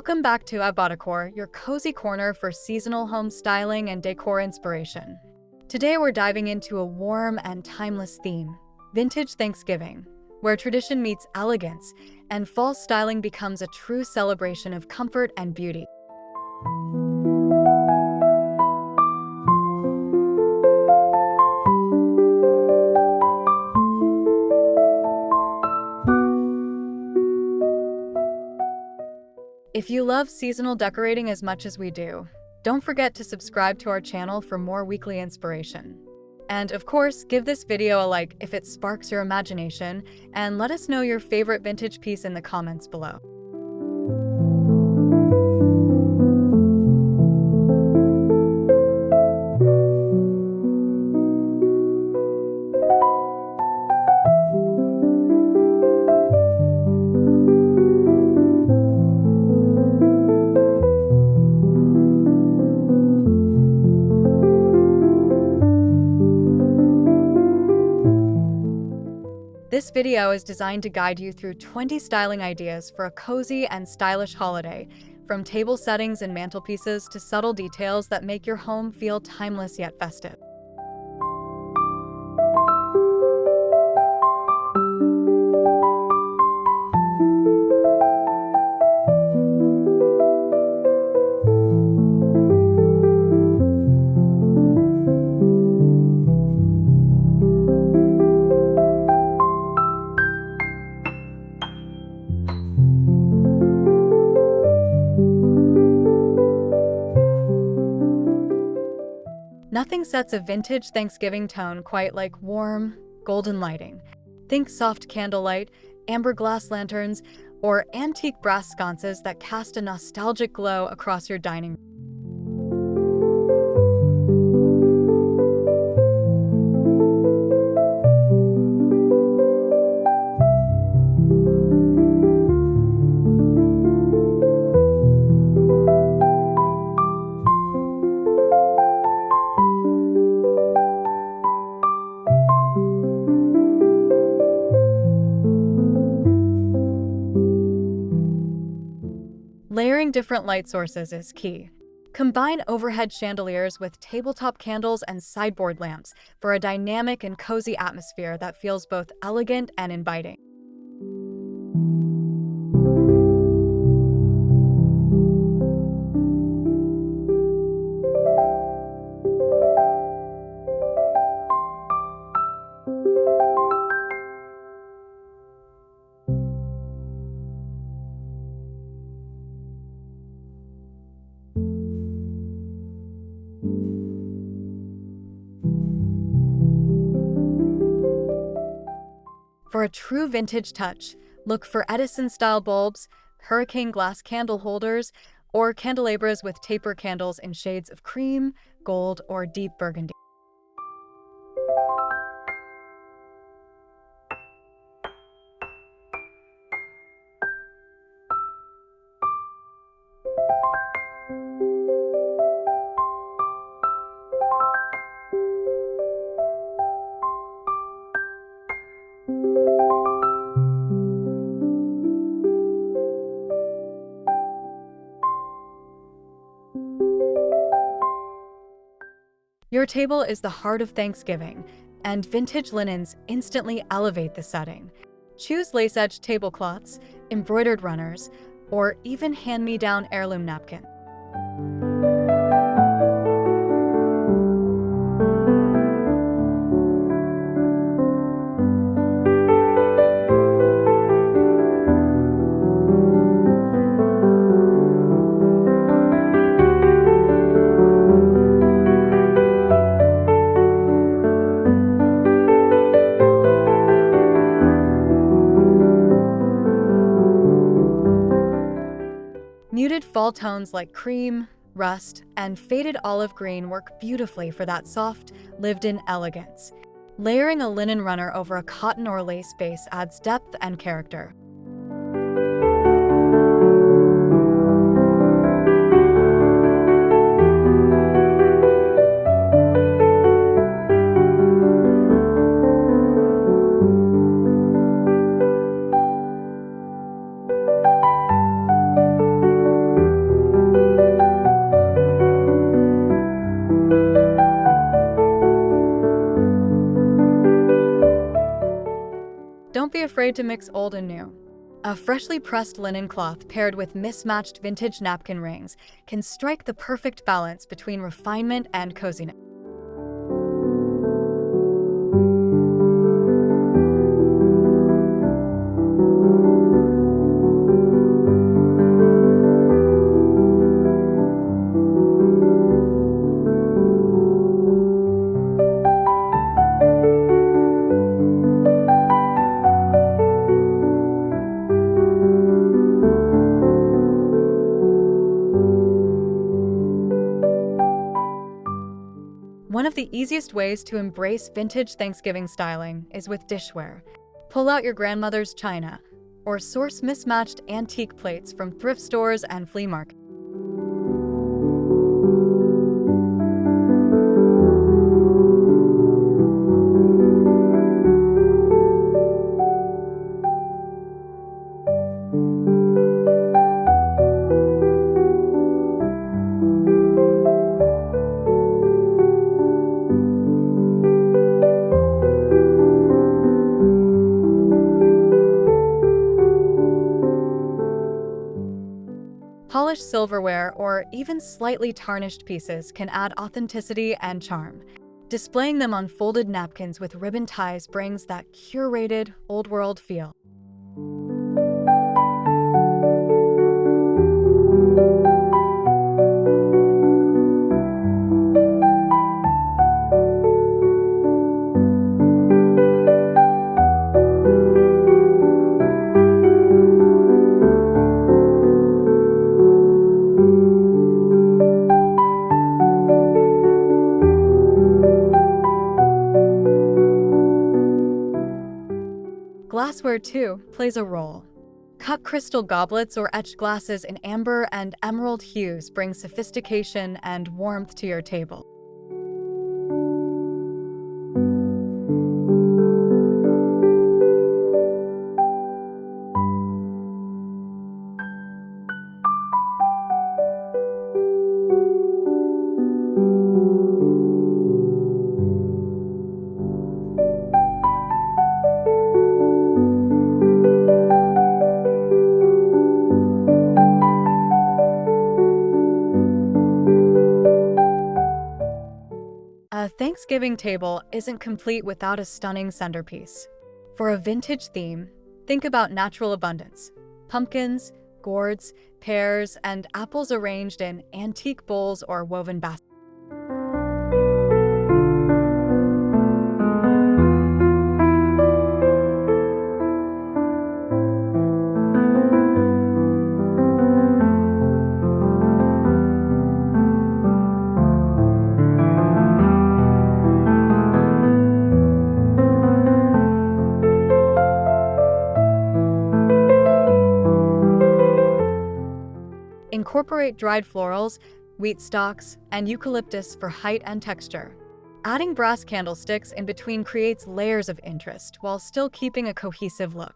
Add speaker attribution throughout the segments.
Speaker 1: Welcome back to Decor, your cozy corner for seasonal home styling and decor inspiration. Today we're diving into a warm and timeless theme, vintage Thanksgiving, where tradition meets elegance and fall styling becomes a true celebration of comfort and beauty. If you love seasonal decorating as much as we do, don't forget to subscribe to our channel for more weekly inspiration. And of course, give this video a like if it sparks your imagination, and let us know your favorite vintage piece in the comments below. This video is designed to guide you through 20 styling ideas for a cozy and stylish holiday, from table settings and mantelpieces to subtle details that make your home feel timeless yet festive. Nothing sets a vintage Thanksgiving tone quite like warm, golden lighting. Think soft candlelight, amber glass lanterns, or antique brass sconces that cast a nostalgic glow across your dining room. Layering different light sources is key. Combine overhead chandeliers with tabletop candles and sideboard lamps for a dynamic and cozy atmosphere that feels both elegant and inviting. For a true vintage touch, look for Edison-style bulbs, hurricane glass candle holders, or candelabras with taper candles in shades of cream, gold, or deep burgundy. Your table is the heart of Thanksgiving, and vintage linens instantly elevate the setting. Choose lace-edged tablecloths, embroidered runners, or even hand-me-down heirloom napkins. Muted fall tones like cream, rust, and faded olive green work beautifully for that soft, lived-in elegance. Layering a linen runner over a cotton or lace base adds depth and character. afraid to mix old and new. A freshly pressed linen cloth paired with mismatched vintage napkin rings can strike the perfect balance between refinement and coziness. One of the easiest ways to embrace vintage Thanksgiving styling is with dishware. Pull out your grandmother's china, or source mismatched antique plates from thrift stores and flea markets. Polished silverware or even slightly tarnished pieces can add authenticity and charm. Displaying them on folded napkins with ribbon ties brings that curated, old-world feel. Glassware, too, plays a role. Cut crystal goblets or etched glasses in amber and emerald hues bring sophistication and warmth to your table. A Thanksgiving table isn't complete without a stunning centerpiece. For a vintage theme, think about natural abundance. Pumpkins, gourds, pears, and apples arranged in antique bowls or woven baskets. Incorporate dried florals, wheat stalks, and eucalyptus for height and texture. Adding brass candlesticks in between creates layers of interest while still keeping a cohesive look.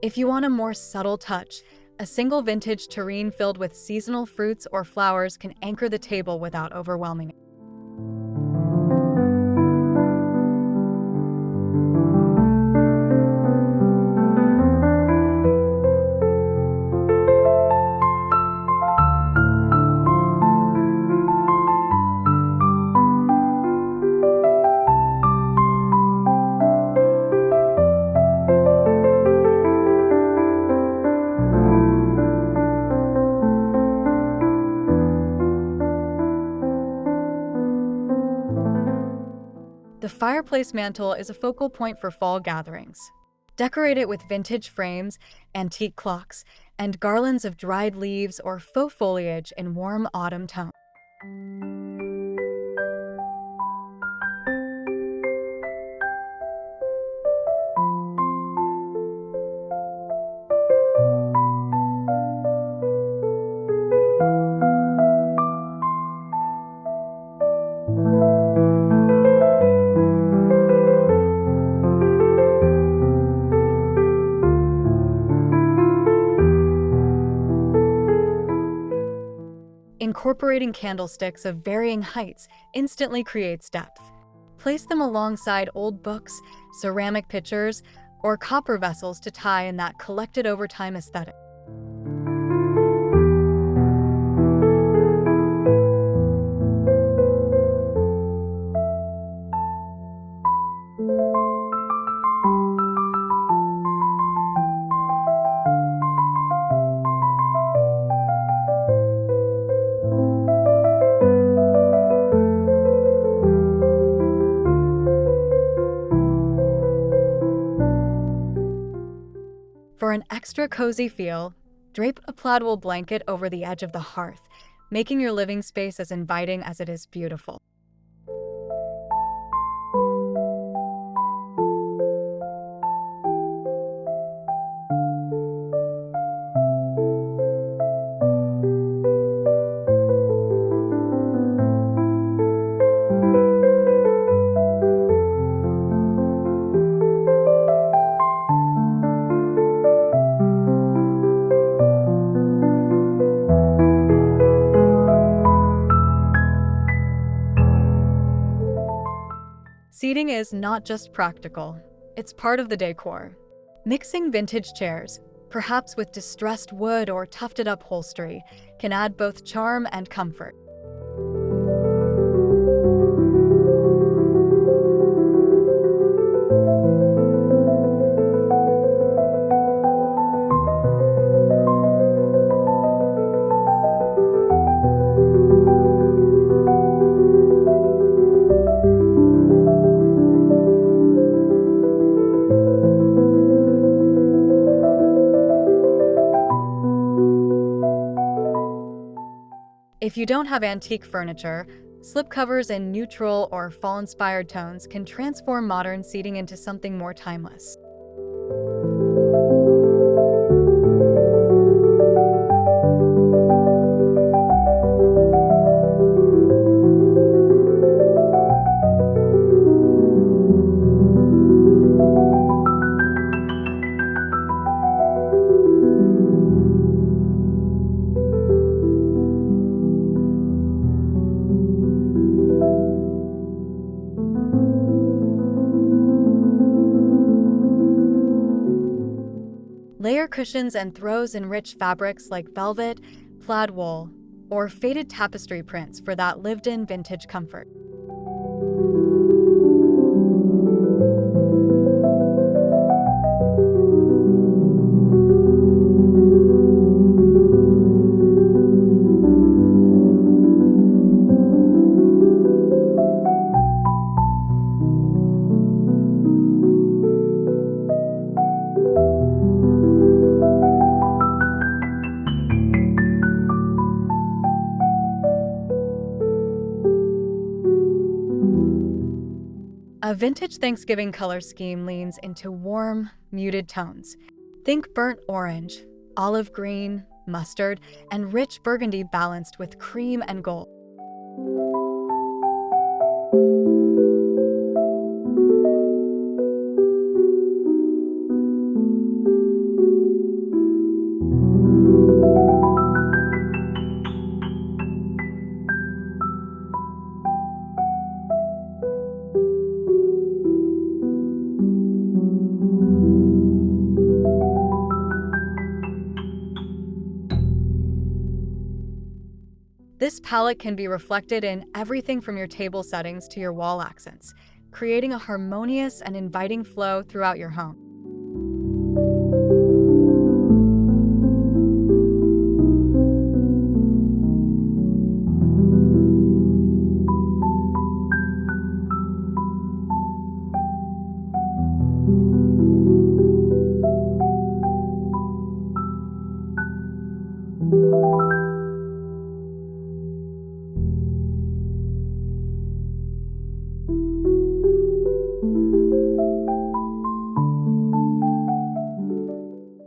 Speaker 1: If you want a more subtle touch, a single vintage tureen filled with seasonal fruits or flowers can anchor the table without overwhelming it. The fireplace mantel is a focal point for fall gatherings. Decorate it with vintage frames, antique clocks, and garlands of dried leaves or faux foliage in warm autumn tones. Incorporating candlesticks of varying heights instantly creates depth. Place them alongside old books, ceramic pitchers, or copper vessels to tie in that collected over time aesthetic. For an extra cozy feel, drape a plaid wool blanket over the edge of the hearth, making your living space as inviting as it is beautiful. Seating is not just practical, it's part of the decor. Mixing vintage chairs, perhaps with distressed wood or tufted upholstery, can add both charm and comfort. If you don't have antique furniture, slipcovers in neutral or fall-inspired tones can transform modern seating into something more timeless. Layer cushions and throws in rich fabrics like velvet, plaid wool, or faded tapestry prints for that lived-in vintage comfort. A vintage Thanksgiving color scheme leans into warm, muted tones. Think burnt orange, olive green, mustard, and rich burgundy balanced with cream and gold. This palette can be reflected in everything from your table settings to your wall accents, creating a harmonious and inviting flow throughout your home.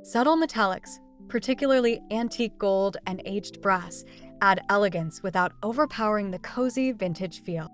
Speaker 1: Subtle metallics, particularly antique gold and aged brass, add elegance without overpowering the cozy vintage feel.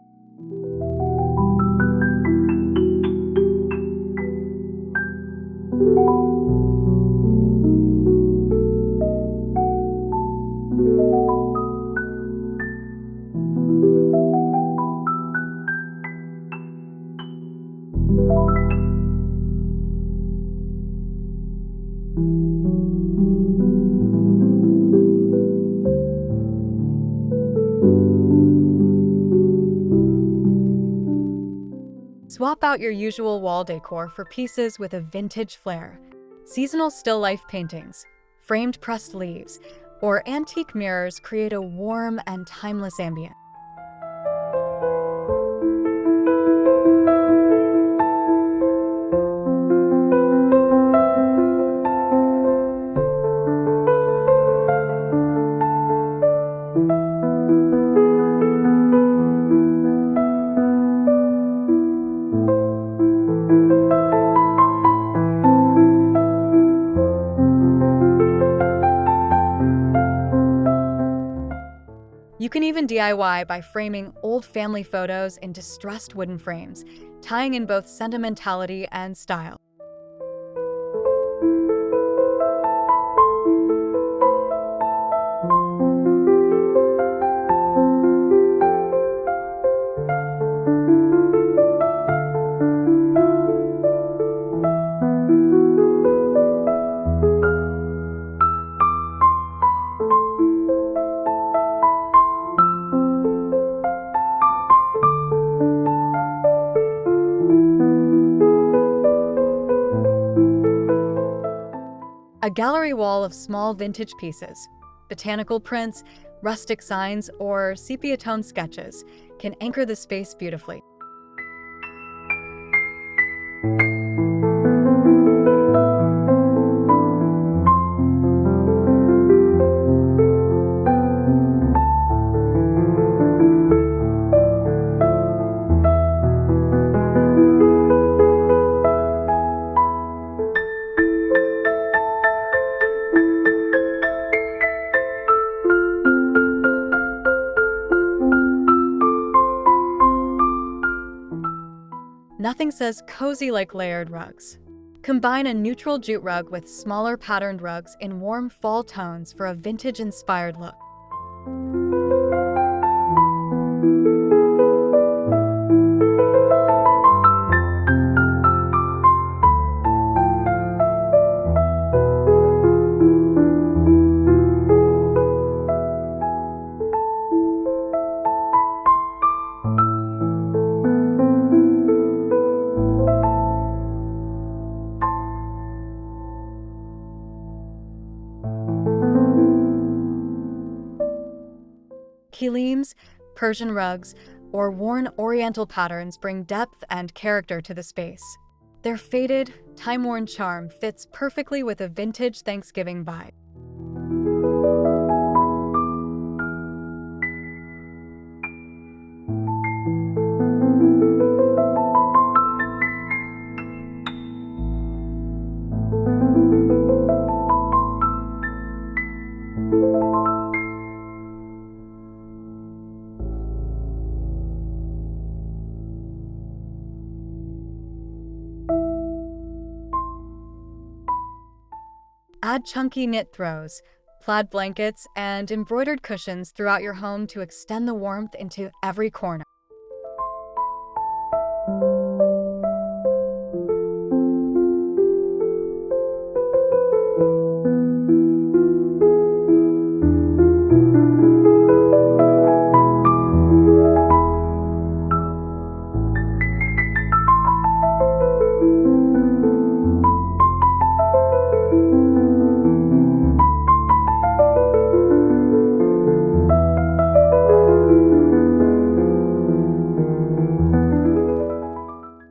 Speaker 1: Swap out your usual wall decor for pieces with a vintage flair. Seasonal still life paintings, framed pressed leaves, or antique mirrors create a warm and timeless ambient. You can even DIY by framing old family photos in distressed wooden frames, tying in both sentimentality and style. A gallery wall of small vintage pieces, botanical prints, rustic signs, or sepia-tone sketches can anchor the space beautifully. Nothing says cozy like layered rugs. Combine a neutral jute rug with smaller patterned rugs in warm fall tones for a vintage-inspired look. Heirlooms, Persian rugs, or worn Oriental patterns bring depth and character to the space. Their faded, time-worn charm fits perfectly with a vintage Thanksgiving vibe. Add chunky knit throws, plaid blankets, and embroidered cushions throughout your home to extend the warmth into every corner.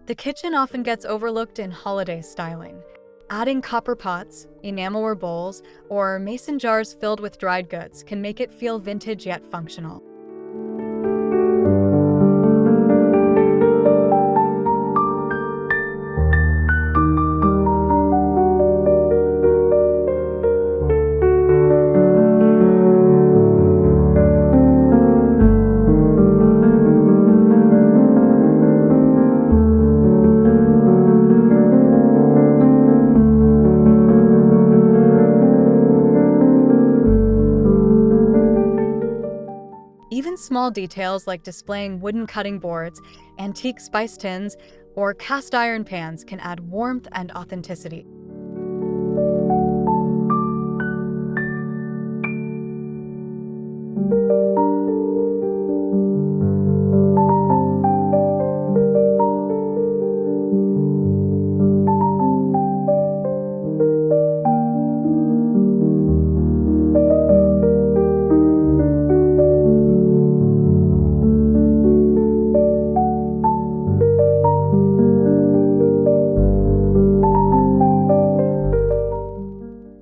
Speaker 1: The kitchen often gets overlooked in holiday styling. Adding copper pots, enamelware bowls, or mason jars filled with dried goods can make it feel vintage yet functional. small details like displaying wooden cutting boards, antique spice tins, or cast iron pans can add warmth and authenticity.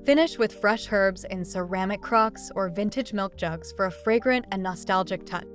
Speaker 1: Finish with fresh herbs in ceramic crocks or vintage milk jugs for a fragrant and nostalgic touch.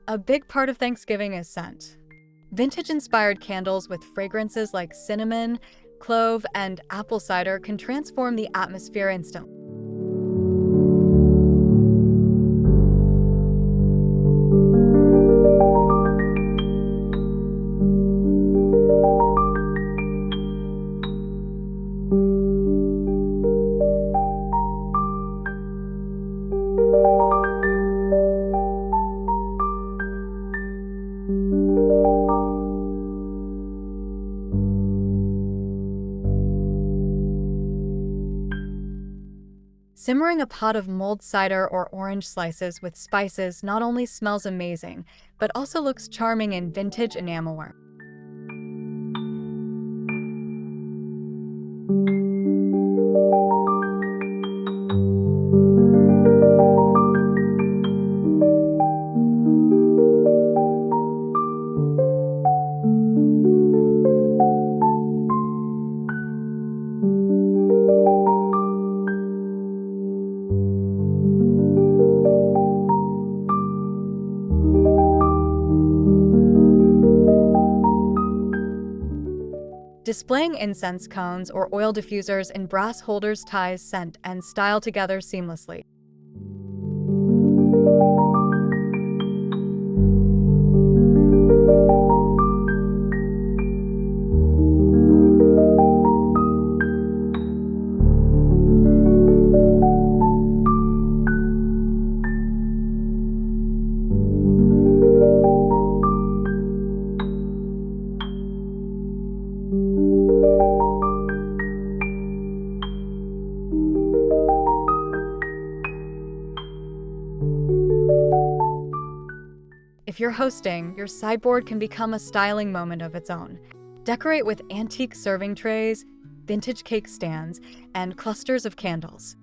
Speaker 1: A big part of Thanksgiving is scent. Vintage-inspired candles with fragrances like cinnamon, clove, and apple cider can transform the atmosphere instantly. Simmering a pot of mulled cider or orange slices with spices not only smells amazing, but also looks charming in vintage enamelware. Displaying incense cones or oil diffusers in brass holders ties scent and style together seamlessly. If you're hosting, your sideboard can become a styling moment of its own. Decorate with antique serving trays, vintage cake stands, and clusters of candles.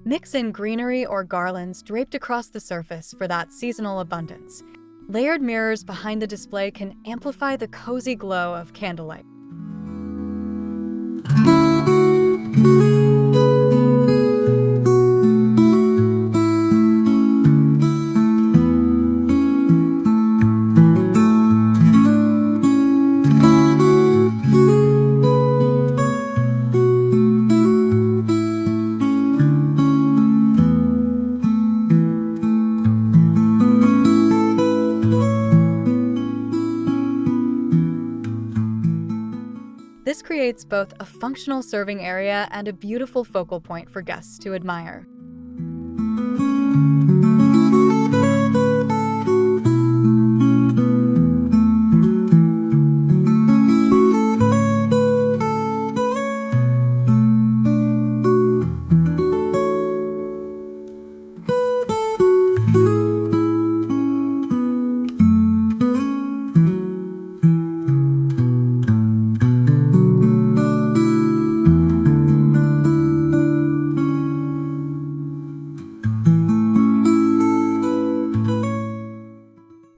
Speaker 1: Mix in greenery or garlands draped across the surface for that seasonal abundance. Layered mirrors behind the display can amplify the cozy glow of candlelight. This creates both a functional serving area and a beautiful focal point for guests to admire.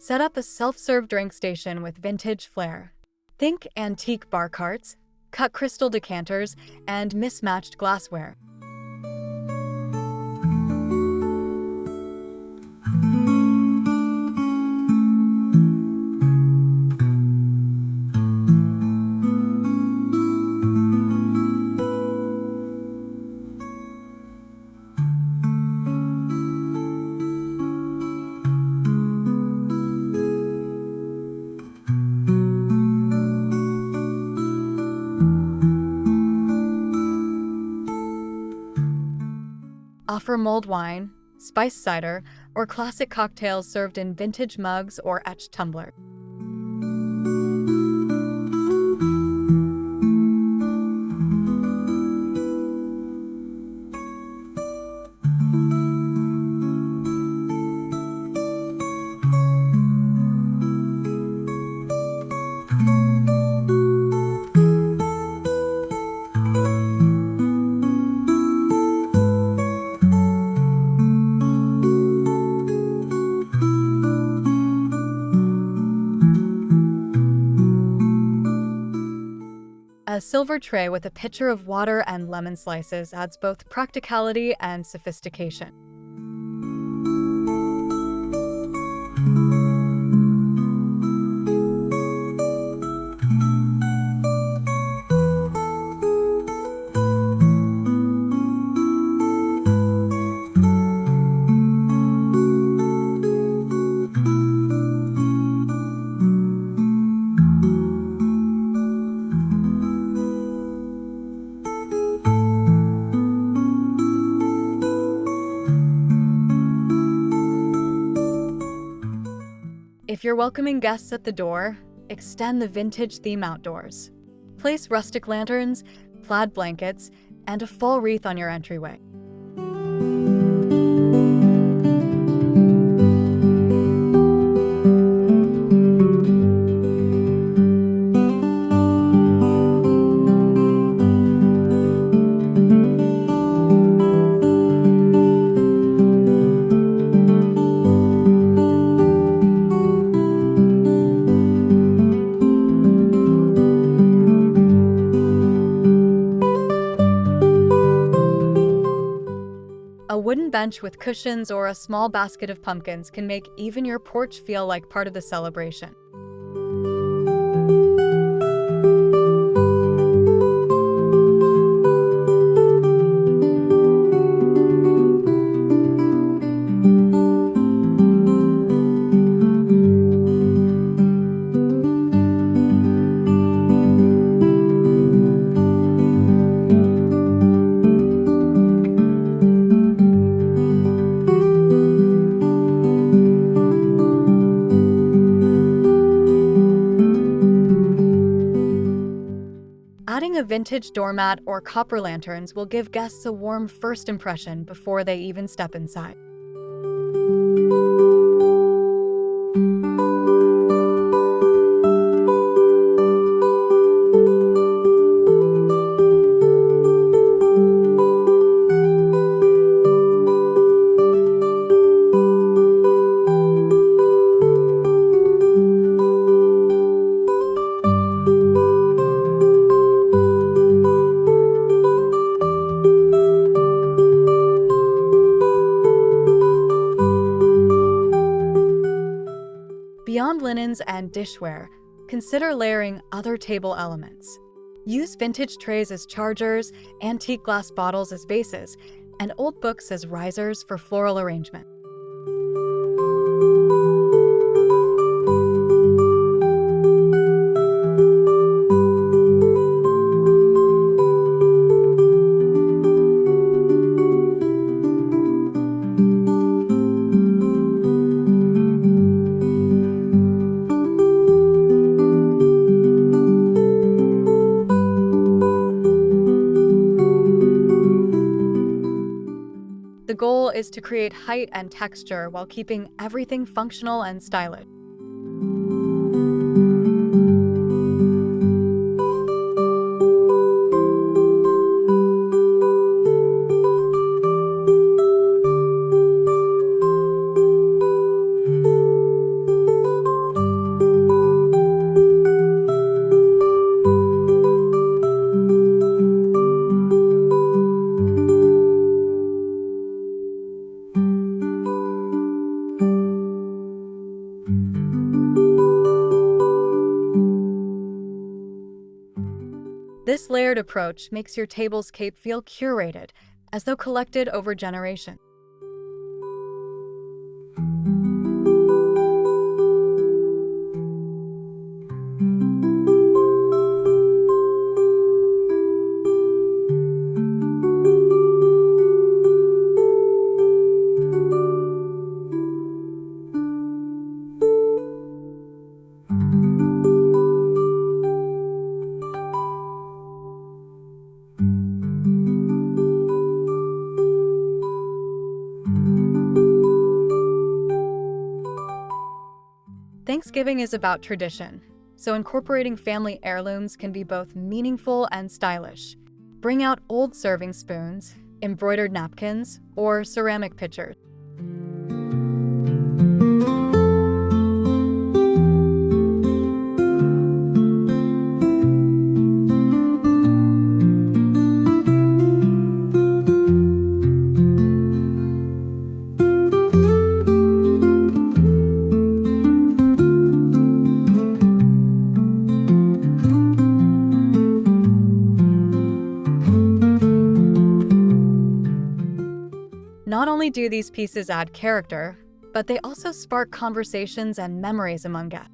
Speaker 1: Set up a self-serve drink station with vintage flair. Think antique bar carts, cut crystal decanters, and mismatched glassware. Offer mulled wine, spiced cider, or classic cocktails served in vintage mugs or etched tumblers. A silver tray with a pitcher of water and lemon slices adds both practicality and sophistication. If you're welcoming guests at the door, extend the vintage theme outdoors. Place rustic lanterns, plaid blankets, and a fall wreath on your entryway. A wooden bench with cushions or a small basket of pumpkins can make even your porch feel like part of the celebration. Adding a vintage doormat or copper lanterns will give guests a warm first impression before they even step inside. Beyond linens and dishware, consider layering other table elements. Use vintage trays as chargers, antique glass bottles as vases, and old books as risers for floral arrangement. The goal is to create height and texture while keeping everything functional and stylish. This layered approach makes your table's cape feel curated, as though collected over generations. Thanksgiving is about tradition, so incorporating family heirlooms can be both meaningful and stylish. Bring out old serving spoons, embroidered napkins, or ceramic pitchers. Not only do these pieces add character, but they also spark conversations and memories among guests.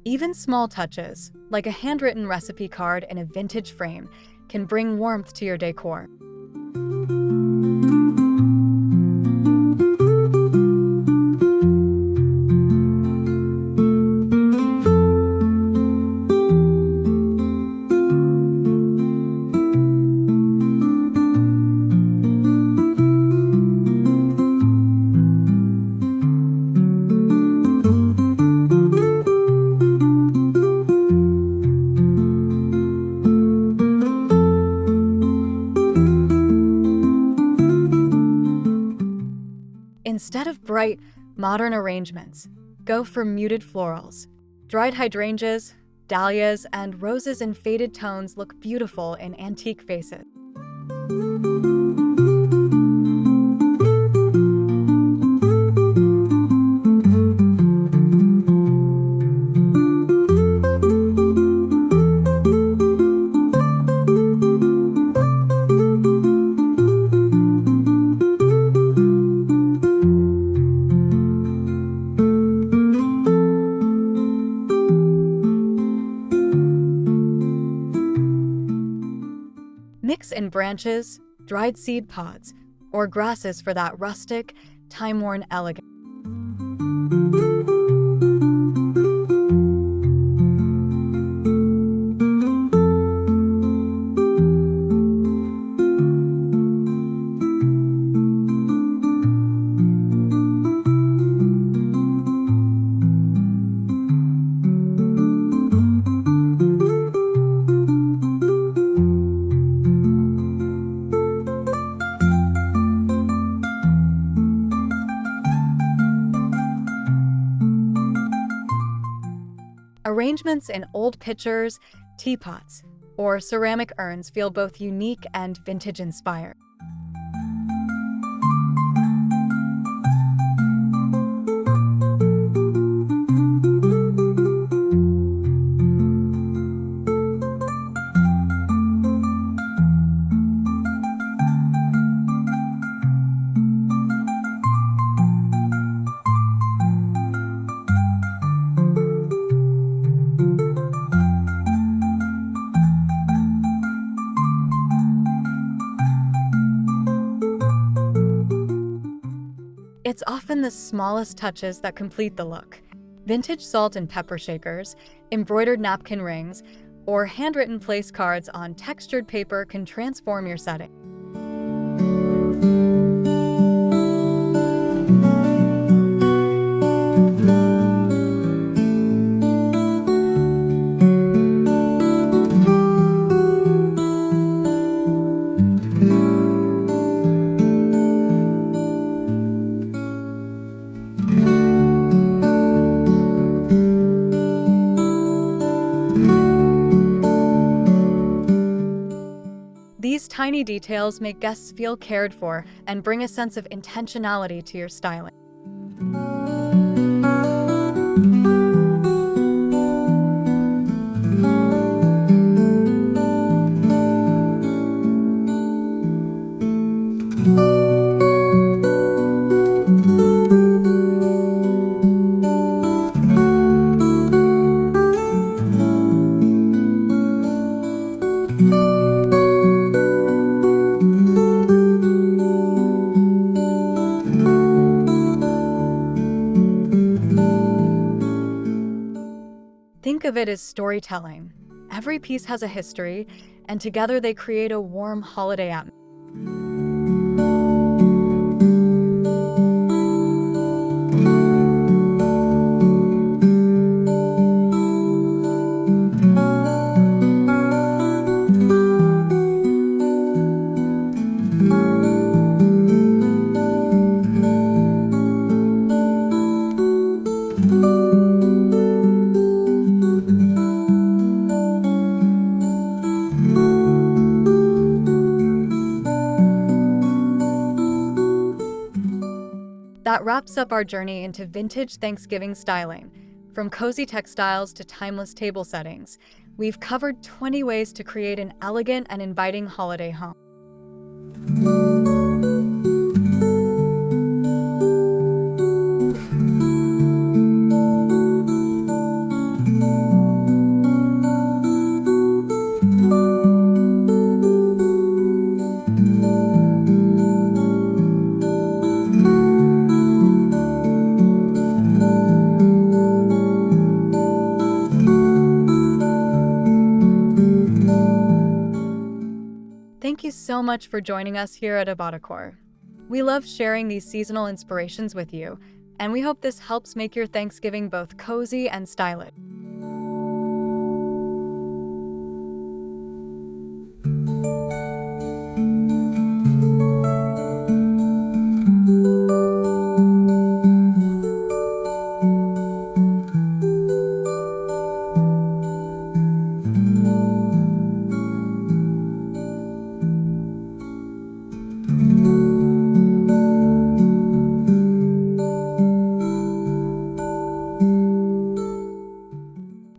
Speaker 1: Even small touches, like a handwritten recipe card in a vintage frame, can bring warmth to your decor. Instead of bright, modern arrangements, go for muted florals. Dried hydrangeas, dahlias, and roses in faded tones look beautiful in antique vases. Mix in branches, dried seed pods, or grasses for that rustic, time-worn elegance. Arrangements in old pitchers, teapots, or ceramic urns feel both unique and vintage-inspired. It's often the smallest touches that complete the look. Vintage salt and pepper shakers, embroidered napkin rings, or handwritten place cards on textured paper can transform your setting. These tiny details make guests feel cared for and bring a sense of intentionality to your styling. Think of it as storytelling. Every piece has a history, and together they create a warm holiday atmosphere. That wraps up our journey into vintage Thanksgiving styling. From cozy textiles to timeless table settings, we've covered 20 ways to create an elegant and inviting holiday home. Thank you so much for joining us here at Decor. We love sharing these seasonal inspirations with you, and we hope this helps make your Thanksgiving both cozy and stylish.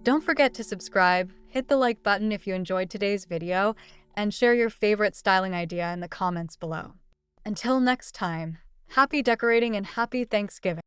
Speaker 1: Don't forget to subscribe, hit the like button if you enjoyed today's video, and share your favorite styling idea in the comments below. Until next time, happy decorating and happy Thanksgiving!